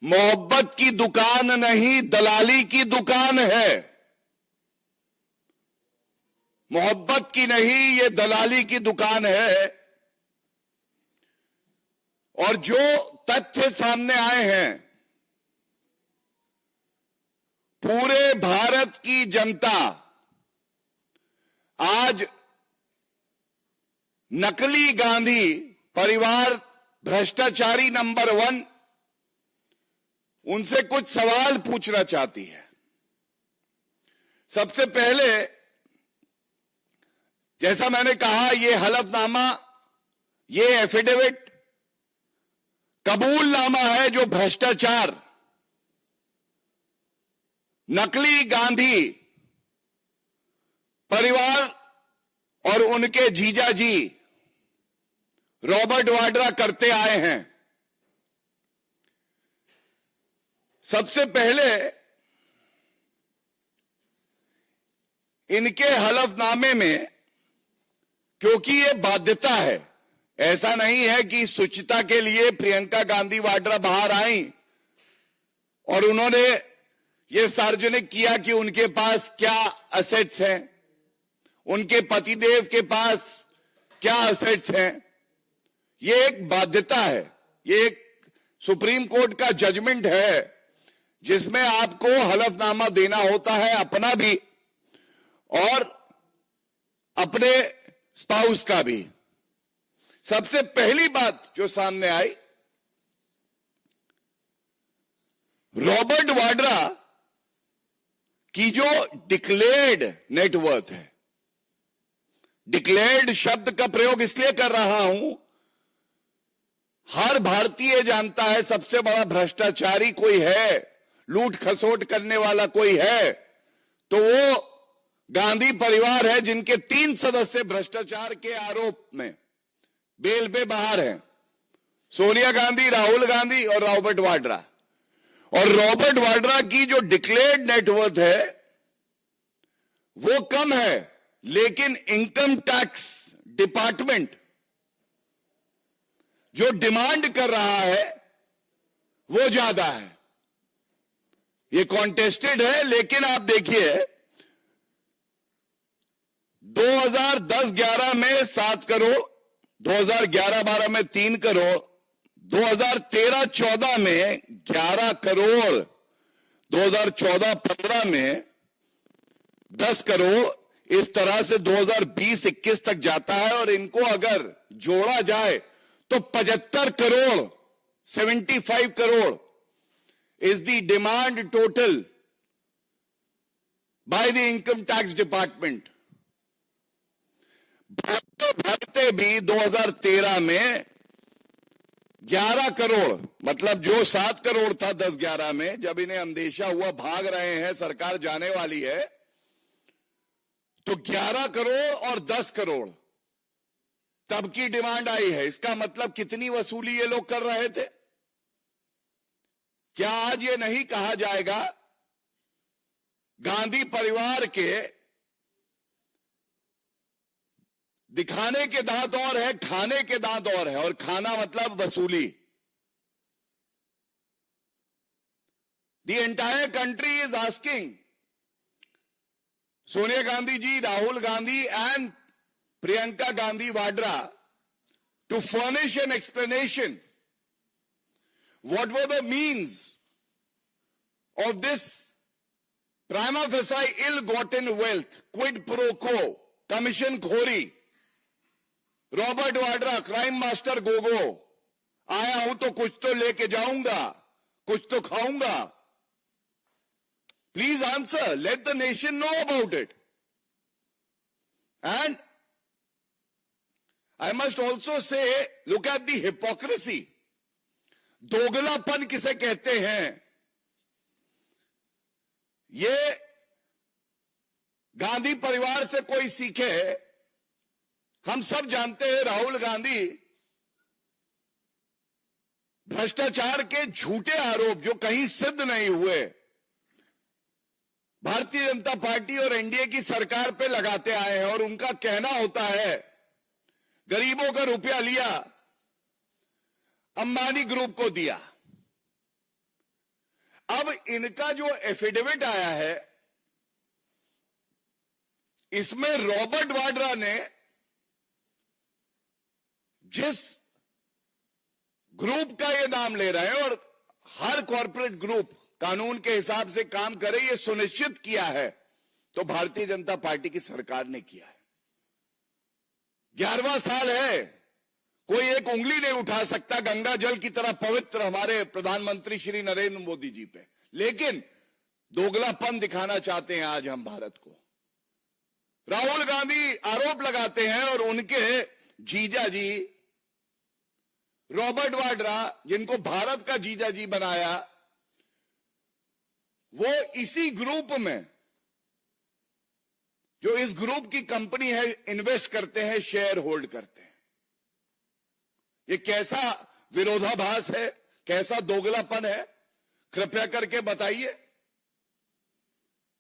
मोहब्बत की दुकान नहीं, दलाली की दुकान है। मोहब्बत की नहीं, ये दलाली की दुकान है। और जो तथ्य सामने आए हैं, पूरे भारत की जनता आज नकली गांधी परिवार, भ्रष्टाचारी नंबर 1, उनसे कुछ सवाल पूछना चाहती है। सबसे पहले, जैसा मैंने कहा, ये हलफनामा, ये एफिडेविट कबूलनामा है जो भ्रष्टाचार, नकली गांधी परिवार और उनके जीजाजी रॉबर्ट वाड्रा करते आए हैं। सबसे पहले इनके हलफनामे में, क्योंकि ये बाध्यता है, ऐसा नहीं है कि शुचिता के लिए प्रियंका गांधी वाड्रा बाहर आई और उन्होंने ये सार्वजनिक किया कि उनके पास क्या असेट्स हैं, उनके पतिदेव के पास क्या असेट्स हैं। ये एक बाध्यता है, ये एक सुप्रीम कोर्ट का जजमेंट है जिसमें आपको हलफनामा देना होता है, अपना भी और अपने स्पाउस का भी। सबसे पहली बात जो सामने आई, रॉबर्ट वाड्रा की जो डिक्लेयर्ड नेटवर्थ है, डिक्लेयर्ड शब्द का प्रयोग इसलिए कर रहा हूं, हर भारतीय जानता है सबसे बड़ा भ्रष्टाचारी कोई है, लूट खसोट करने वाला कोई है, तो वो गांधी परिवार है, जिनके 3 सदस्य भ्रष्टाचार के आरोप में बेल पे बाहर हैं। सोनिया गांधी, राहुल गांधी और रॉबर्ट वाड्रा। और रॉबर्ट वाड्रा की जो डिक्लेयर्ड नेटवर्थ है वो कम है, लेकिन इनकम टैक्स डिपार्टमेंट जो डिमांड कर रहा है वो ज्यादा है। ये कॉन्टेस्टेड है, लेकिन आप देखिए 2010-11 में 7 करोड़, 2011-12 में 3 करोड़, 2013-14 में 11 करोड़, 2014-15 में 10 करोड़, इस तरह से 2020-21 तक जाता है। और इनको अगर जोड़ा जाए तो 75 crore, 75 crore is the demand total by the income tax department। भरते भी 2013 में 11 करोड़, मतलब जो 7 करोड़ था 10-11 में, जब इन्हें अंदेशा हुआ भाग रहे हैं, सरकार जाने वाली है, तो 11 करोड़ और 10 करोड़ तब की डिमांड आई है। इसका मतलब कितनी वसूली ये लोग कर रहे थे? क्या आज ये नहीं कहा जाएगा गांधी परिवार के दिखाने के दांत और है, खाने के दांत और है, और खाना मतलब वसूली। The entire country is asking Sonia Gandhi ji, Rahul Gandhi and Priyanka Gandhi Vadra to furnish an explanation. What were the means of this prima facie ill-gotten wealth, quid pro quo, commission khori, Robert Vadra crime master Gogo, आया हूं तो कुछ तो लेके जाऊंगा, कुछ तो खाऊंगा। Please answer, let the nation know about it. And I must also say, look at the hypocrisy. दोगलापन किसे कहते हैं? ये गांधी परिवार से कोई सीखे। हम सब जानते हैं राहुल गांधी भ्रष्टाचार के झूठे आरोप जो कहीं सिद्ध नहीं हुए, भारतीय जनता पार्टी और एनडीए की सरकार पे लगाते आए हैं। और उनका कहना होता है, गरीबों का रुपया लिया, अंबानी ग्रुप को दिया। अब इनका जो एफिडेविट आया है, इसमें रॉबर्ट वाड्रा ने जिस ग्रुप का ये नाम ले रहे हैं और हर कॉरपोरेट ग्रुप कानून के हिसाब से काम करे, ये सुनिश्चित किया है, तो भारतीय जनता पार्टी की सरकार ने किया है। 11वां साल है, कोई एक उंगली नहीं उठा सकता गंगा जल की तरह पवित्र हमारे प्रधानमंत्री श्री नरेंद्र मोदी जी पे, लेकिन दोगलापन दिखाना चाहते हैं आज हम भारत को। राहुल गांधी आरोप लगाते हैं और उनके जीजा जी रॉबर्ट वाड्रा, जिनको भारत का जीजा जी बनाया, वो इसी ग्रुप में, जो इस ग्रुप की कंपनी है, इन्वेस्ट करते हैं, शेयर होल्ड करते हैं। ये कैसा विरोधाभास है, कैसा दोगलापन है, कृपया करके बताइए।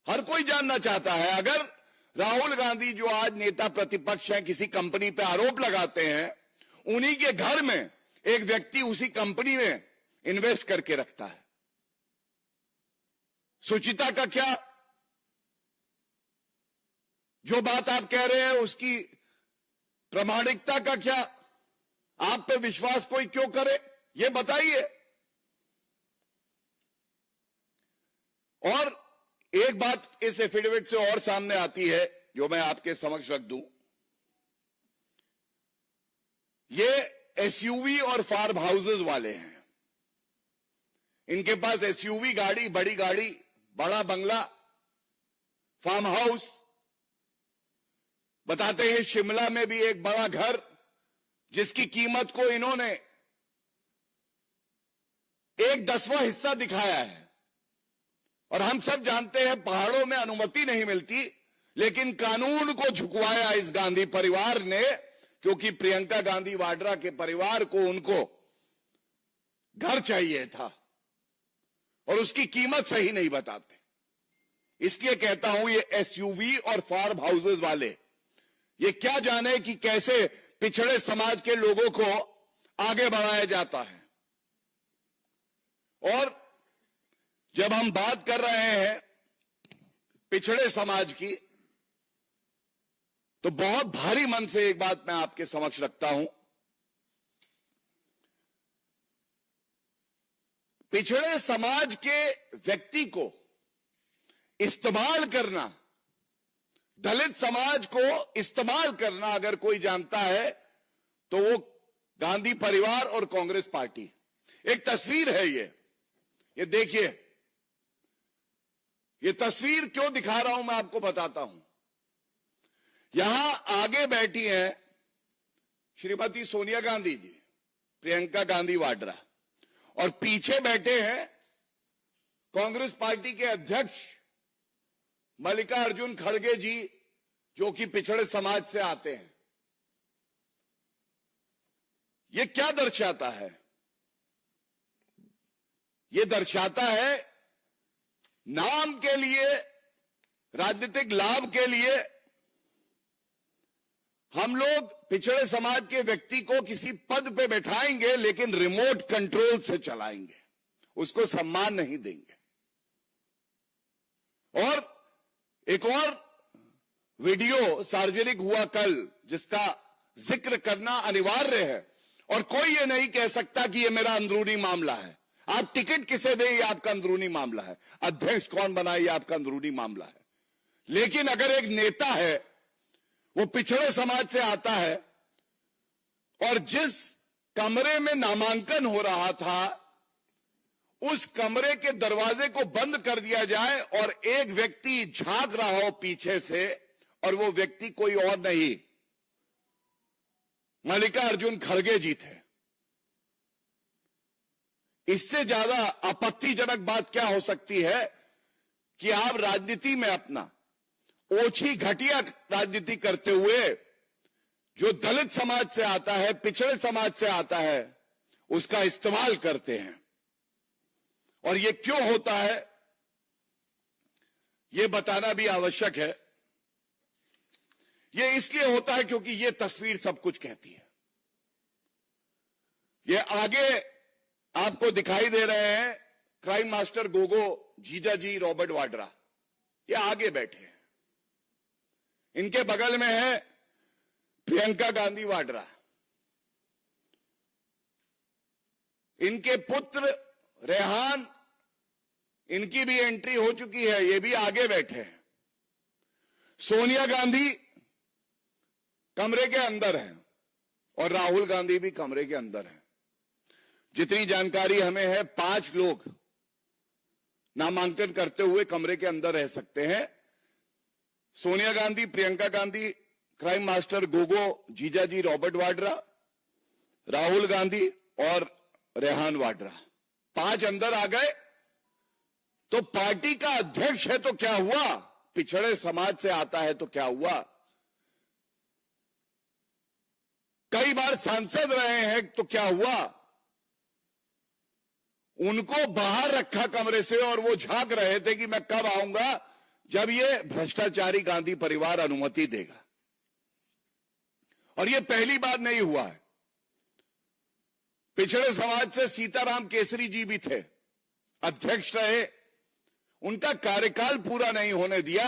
हर कोई जानना चाहता है। अगर राहुल गांधी जो आज नेता प्रतिपक्ष हैं, किसी कंपनी पे आरोप लगाते हैं, उन्हीं के घर में एक व्यक्ति उसी कंपनी में इन्वेस्ट करके रखता है, सुचिता का क्या? जो बात आप कह रहे हैं उसकी प्रामाणिकता का क्या? आप पे विश्वास कोई क्यों करे, ये बताइए। और एक बात इस एफिडेविट से और सामने आती है, जो मैं आपके समक्ष रख दूं। ये एसयूवी और फार्म हाउसेस वाले हैं। इनके पास एसयूवी गाड़ी, बड़ी गाड़ी, बड़ा बंगला, फार्म हाउस। बताते हैं शिमला में भी एक बड़ा घर, जिसकी कीमत को इन्होंने 1/10वां हिस्सा दिखाया है। और हम सब जानते हैं पहाड़ों में अनुमति नहीं मिलती, लेकिन कानून को झुकवाया इस गांधी परिवार ने, क्योंकि प्रियंका गांधी वाड्रा के परिवार को, उनको घर चाहिए था और उसकी कीमत सही नहीं बताते। इसलिए कहता हूं, ये एसयूवी और फार्म हाउसेस वाले ये क्या जाने कि कैसे पिछड़े समाज के लोगों को आगे बढ़ाया जाता है। और जब हम बात कर रहे हैं पिछड़े समाज की, तो बहुत भारी मन से एक बात मैं आपके समक्ष रखता हूं। पिछड़े समाज के व्यक्ति को इस्तेमाल करना, दलित समाज को इस्तेमाल करना अगर कोई जानता है, तो वो गांधी परिवार और कांग्रेस पार्टी। एक तस्वीर है ये देखिए। ये तस्वीर क्यों दिखा रहा हूं मैं आपको बताता हूं। यहां आगे बैठी हैं श्रीमती सोनिया गांधी जी, प्रियंका गांधी वाड्रा, और पीछे बैठे हैं कांग्रेस पार्टी के अध्यक्ष मल्लिकार्जुन खड़गे जी, जो कि पिछड़े समाज से आते हैं। ये क्या दर्शाता है? ये दर्शाता है नाम के लिए, राजनीतिक लाभ के लिए हम लोग पिछड़े समाज के व्यक्ति को किसी पद पे बैठाएंगे, लेकिन रिमोट कंट्रोल से चलाएंगे, उसको सम्मान नहीं देंगे। और एक और वीडियो सार्वजनिक हुआ कल, जिसका जिक्र करना अनिवार्य है, और कोई ये नहीं कह सकता कि ये मेरा अंदरूनी मामला है। आप टिकट किसे दें, ये आपका अंदरूनी मामला है। अध्यक्ष कौन बनाए, ये आपका अंदरूनी मामला है। लेकिन अगर एक नेता है, वो पिछड़े समाज से आता है, और जिस कमरे में नामांकन हो रहा था, उस कमरे के दरवाजे को बंद कर दिया जाए और एक व्यक्ति झांक रहा हो पीछे से, और वो व्यक्ति कोई और नहीं, मल्लिकार्जुन खड़गे जी थे। इससे ज्यादा आपत्तिजनक बात क्या हो सकती है कि आप राजनीति में अपना ओछी घटिया राजनीति करते हुए, जो दलित समाज से आता है, पिछड़े समाज से आता है, उसका इस्तेमाल करते हैं। और ये क्यों होता है, ये बताना भी आवश्यक है। ये इसलिए होता है क्योंकि ये तस्वीर सब कुछ कहती है। ये आगे आपको दिखाई दे रहे हैं क्राइम मास्टर गोगो जीजाजी रॉबर्ट वाड्रा, ये आगे बैठे हैं। इनके बगल में है प्रियंका गांधी वाड्रा। इनके पुत्र रेहान, इनकी भी एंट्री हो चुकी है, ये भी आगे बैठे हैं। सोनिया गांधी कमरे के अंदर है और राहुल गांधी भी कमरे के अंदर है। जितनी जानकारी हमें है, 5 लोग नामांकन करते हुए कमरे के अंदर रह सकते हैं। सोनिया गांधी, प्रियंका गांधी, क्राइम मास्टर गोगो जीजाजी रॉबर्ट वाड्रा, राहुल गांधी और रेहान वाड्रा, 5 अंदर आ गए। तो पार्टी का अध्यक्ष है तो क्या हुआ, पिछड़े समाज से आता है तो क्या हुआ, कई बार सांसद रहे हैं तो क्या हुआ, उनको बाहर रखा कमरे से और वो झांक रहे थे कि मैं कब आऊंगा जब ये भ्रष्टाचारी गांधी परिवार अनुमति देगा। और ये पहली बार नहीं हुआ है। पिछड़े समाज से सीताराम केसरी जी भी थे, अध्यक्ष रहे, उनका कार्यकाल पूरा नहीं होने दिया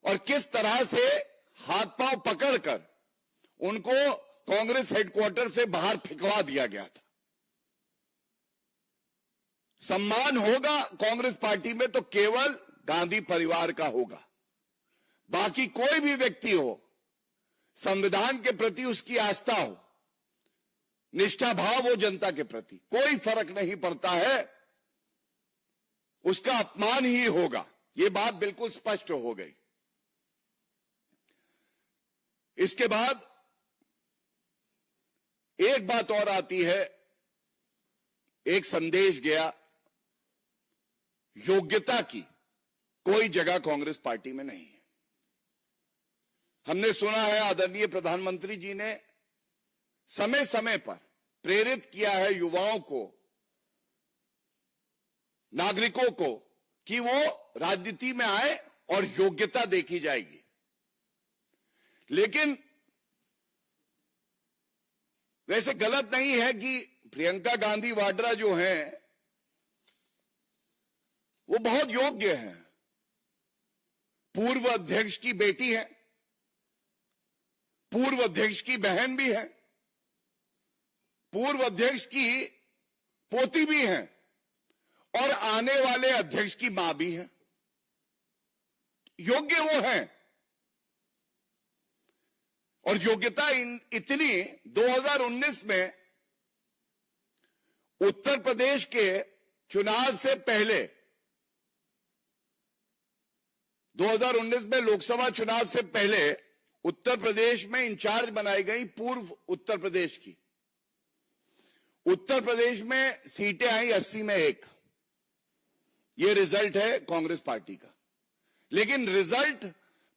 और किस तरह से हाथ पांव पकड़कर उनको कांग्रेस हेडक्वार्टर से बाहर फेंकवा दिया गया था। सम्मान होगा कांग्रेस पार्टी में तो केवल गांधी परिवार का होगा। बाकी कोई भी व्यक्ति हो, संविधान के प्रति उसकी आस्था हो, निष्ठा भाव हो जनता के प्रति, कोई फर्क नहीं पड़ता है, उसका अपमान ही होगा। यह बात बिल्कुल स्पष्ट हो गई। इसके बाद एक बात और आती है, एक संदेश गया, योग्यता की कोई जगह कांग्रेस पार्टी में नहीं है। हमने सुना है आदरणीय प्रधानमंत्री जी ने समय समय पर प्रेरित किया है युवाओं को, नागरिकों को, कि वो राजनीति में आए और योग्यता देखी जाएगी। लेकिन वैसे गलत नहीं है कि प्रियंका गांधी वाड्रा जो हैं वो बहुत योग्य हैं, पूर्व अध्यक्ष की बेटी है, पूर्व अध्यक्ष की बहन भी है, पूर्व अध्यक्ष की पोती भी है और आने वाले अध्यक्ष की मां भी है। योग्य वो हैं। और योग्यता इतनी, 2019 में उत्तर प्रदेश के चुनाव से पहले, 2019 में लोकसभा चुनाव से पहले उत्तर प्रदेश में इंचार्ज बनाई गई पूर्व उत्तर प्रदेश की। उत्तर प्रदेश में सीटें आई 80 में 1। यह रिजल्ट है कांग्रेस पार्टी का। लेकिन रिजल्ट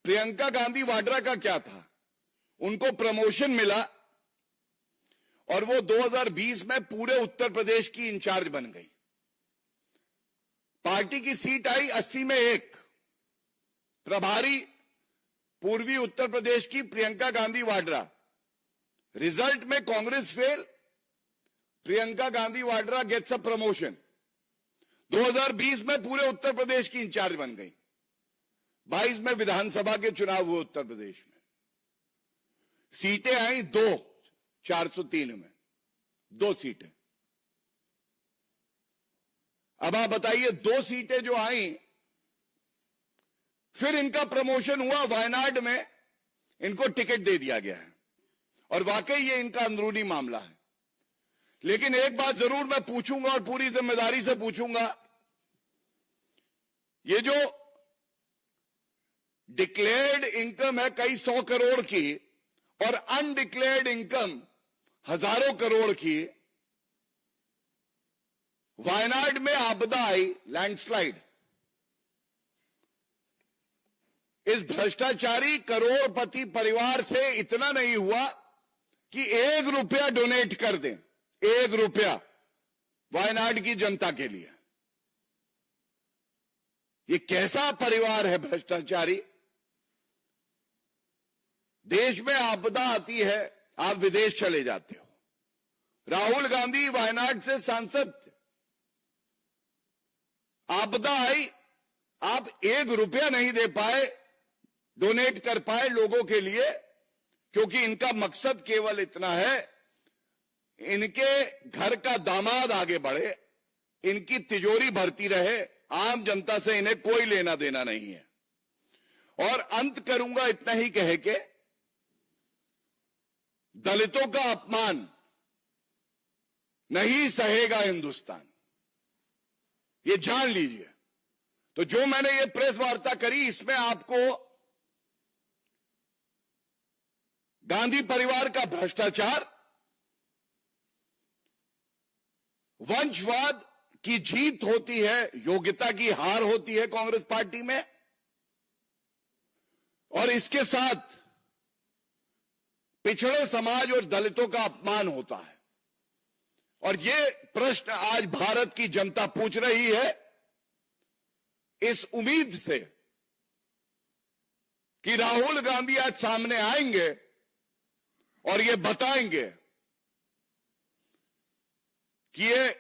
प्रियंका गांधी वाड्रा का क्या था? उनको प्रमोशन मिला और वो 2020 में पूरे उत्तर प्रदेश की इंचार्ज बन गई। पार्टी की सीट आई 80 में 1। प्रभारी पूर्वी उत्तर प्रदेश की प्रियंका गांधी वाड्रा। रिजल्ट में Congress fail, Priyanka Gandhi Vadra gets a promotion. 2020 में पूरे उत्तर प्रदेश की इंचार्ज बन गई। 22 में विधानसभा के चुनाव हुए उत्तर प्रदेश में, सीटें आई 2, 403 में 2 सीटें। अब आप बताइए, 2 सीटें जो आई, फिर इनका प्रमोशन हुआ, वायनाड में इनको टिकट दे दिया गया है और वाकई ये इनका अंदरूनी मामला है। लेकिन एक बात जरूर मैं पूछूंगा और पूरी जिम्मेदारी से पूछूंगा, ये जो डिक्लेयर्ड इनकम है कई 100 करोड़ की और अनडिक्लेयर्ड इनकम हजारों करोड़ की, वायनाड में आपदा आई, लैंडस्लाइड, इस भ्रष्टाचारी करोड़पति परिवार से इतना नहीं हुआ कि 1 रुपया डोनेट कर दें, 1 रुपया वायनाड की जनता के लिए। ये कैसा परिवार है भ्रष्टाचारी? देश में आपदा आती है, आप विदेश चले जाते हो। राहुल गांधी वायनाड से सांसद थे, आपदा आई, आप 1 रुपया नहीं दे पाए, डोनेट कर पाए लोगों के लिए, क्योंकि इनका मकसद केवल इतना है, इनके घर का दामाद आगे बढ़े, इनकी तिजोरी भरती रहे, आम जनता से इन्हें कोई लेना देना नहीं है। और अंत करूंगा इतना ही कह के, दलितों का अपमान नहीं सहेगा हिंदुस्तान, ये जान लीजिए। तो जो मैंने ये प्रेस वार्ता करी, इसमें आपको गांधी परिवार का भ्रष्टाचार, वंशवाद की जीत होती है, योग्यता की हार होती है कांग्रेस पार्टी में, और इसके साथ पिछड़े समाज और दलितों का अपमान होता है। और ये प्रश्न आज भारत की जनता पूछ रही है, इस उम्मीद से कि राहुल गांधी आज सामने आएंगे और ये बताएंगे कि ये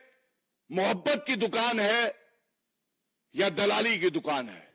मोहब्बत की दुकान है या दलाली की दुकान है।